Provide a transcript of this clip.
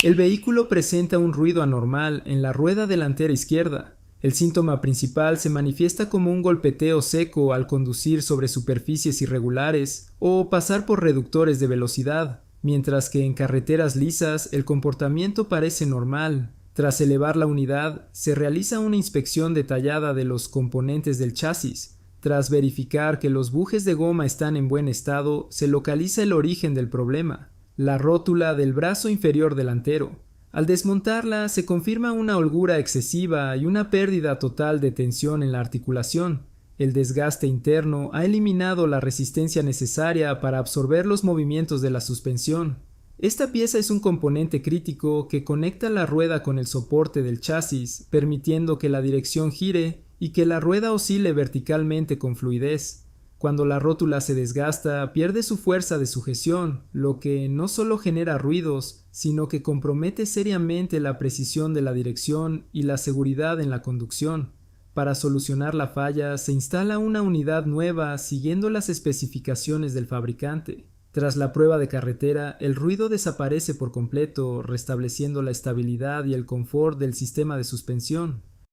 El vehículo presenta un ruido anormal en la rueda delantera izquierda. El síntoma principal se manifiesta como un golpeteo seco al conducir sobre superficies irregulares o pasar por reductores de velocidad, mientras que en carreteras lisas el comportamiento parece normal. Tras elevar la unidad, se realiza una inspección detallada de los componentes del chasis. Tras verificar que los bujes de goma están en buen estado, se localiza el origen del problema: la rótula del brazo inferior delantero. Al desmontarla, se confirma una holgura excesiva y una pérdida total de tensión en la articulación. El desgaste interno ha eliminado la resistencia necesaria para absorber los movimientos de la suspensión. Esta pieza es un componente crítico que conecta la rueda con el soporte del chasis, permitiendo que la dirección gire y que la rueda oscile verticalmente con fluidez. Cuando la rótula se desgasta, pierde su fuerza de sujeción, lo que no solo genera ruidos, sino que compromete seriamente la precisión de la dirección y la seguridad en la conducción. Para solucionar la falla, se instala una unidad nueva siguiendo las especificaciones del fabricante. Tras la prueba de carretera, el ruido desaparece por completo, restableciendo la estabilidad y el confort del sistema de suspensión.